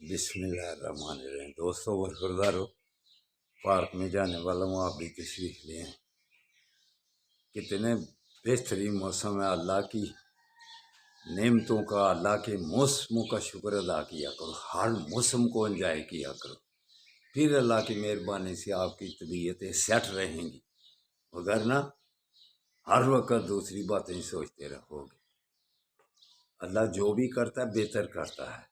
بسم اللہ الرحمن الرحیم۔ دوستوں برخوردارو، پارک میں جانے والا ہوں، آپ بھی تشریف لے ہیں۔ کتنے بہترین موسم ہے، اللہ کی نعمتوں کا، اللہ کے موسموں کا شکر ادا کیا کرو، ہر موسم کو انجوائے کیا کرو، پھر اللہ کی مہربانی سے آپ کی طبیعتیں سیٹ رہیں گی، وگرنہ ہر وقت دوسری باتیں سوچتے رہو گے۔ اللہ جو بھی کرتا ہے بہتر کرتا ہے۔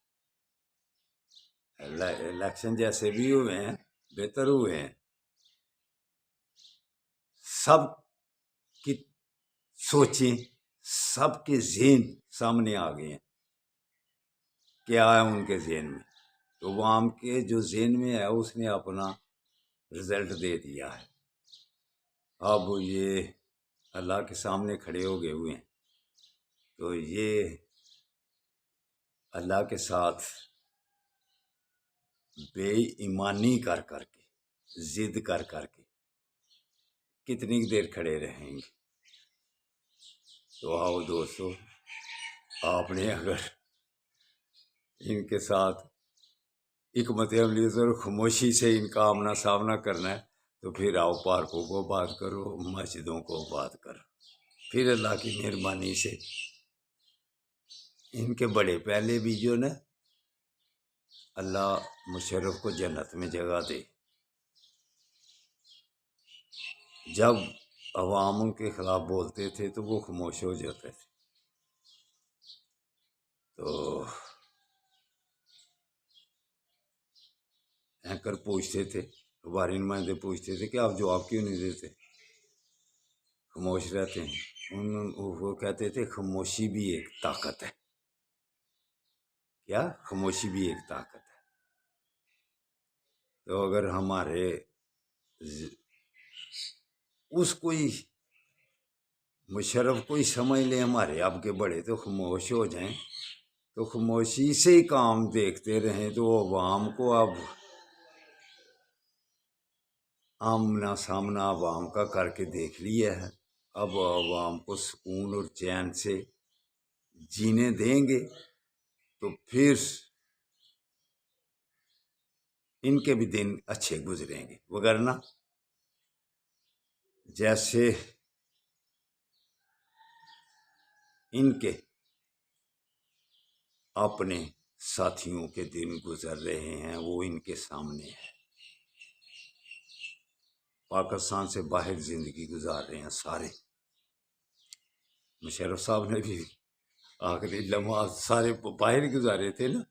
الیکشن جیسے بھی ہوئے ہیں بہتر ہوئے ہیں، سب کی سوچیں، سب کے ذہن سامنے آ گئے ہیں، کیا ہے ان کے ذہن میں، تو عوام کے جو ذہن میں ہے اس نے اپنا رزلٹ دے دیا ہے۔ اب یہ اللہ کے سامنے کھڑے ہو گئے ہوئے ہیں، تو یہ اللہ کے ساتھ بے ایمانی کر کر کے، ضد کر کر کے کتنی دیر کھڑے رہیں گے؟ تو آؤ دوستو، آپ نے اگر ان کے ساتھ حکمت عملی اور خاموشی سے ان کا آمنا سامنا کرنا ہے تو پھر آؤ پارکوں کو بات کرو، مسجدوں کو بات کرو، پھر اللہ کی مہربانی سے ان کے بڑے پہلے بھی جو نا اللہ مشرف کو جنت میں جگہ دے۔ جب عوام ان کے خلاف بولتے تھے تو وہ خاموش ہو جاتے تھے، تو اینکر پوچھتے تھے، ہمارے نمائندے پوچھتے تھے کہ آپ جواب کیوں نہیں دیتے، خاموش رہتے ہیں؟ وہ کہتے تھے خاموشی بھی ایک طاقت ہے۔ کیا؟ خاموشی بھی ایک طاقت ہے۔ تو اگر ہمارے اس کوئی مشرف کوئی سمجھ لیں ہمارے اب کے بڑے تو خاموش ہو جائیں، تو خاموشی سے ہی کام دیکھتے رہیں، تو عوام کو اب آمنا سامنا عوام کا کر کے دیکھ لیا ہے، اب عوام کو سکون اور چین سے جینے دیں گے تو پھر ان کے بھی دن اچھے گزریں گے، وگرنہ جیسے ان کے اپنے ساتھیوں کے دن گزر رہے ہیں وہ ان کے سامنے ہے۔ پاکستان سے باہر زندگی گزار رہے ہیں سارے، مشرف صاحب نے بھی آخری لمحات سارے باہر گزارے تھے نا،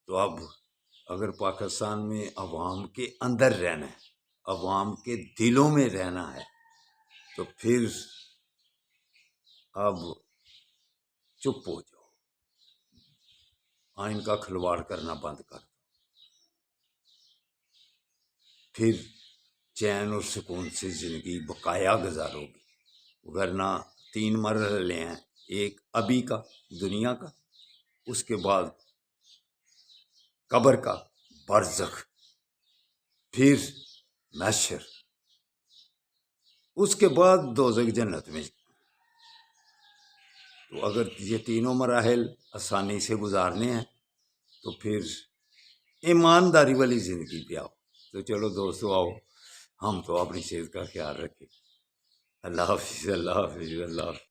تو اب اگر پاکستان میں عوام کے اندر رہنا ہے، عوام کے دلوں میں رہنا ہے، تو پھر اب چپ ہو جاؤ، آئین کا کھلواڑ کرنا بند کر دو، پھر چین اور سکون سے زندگی بقایا گزارو گی، ورنہ 3 مرحلے ہیں، ایک ابھی کا دنیا کا، اس کے بعد قبر کا برزخ، پھر محشر، اس کے بعد دوزخ جنت میں۔ تو اگر یہ تینوں مراحل آسانی سے گزارنے ہیں تو پھر ایمانداری والی زندگی پہ آؤ۔ تو چلو دوستو آؤ، ہم تو اپنی صحت کا خیال رکھیں۔ اللہ حافظ، اللہ حافظ، اللہ حافظ۔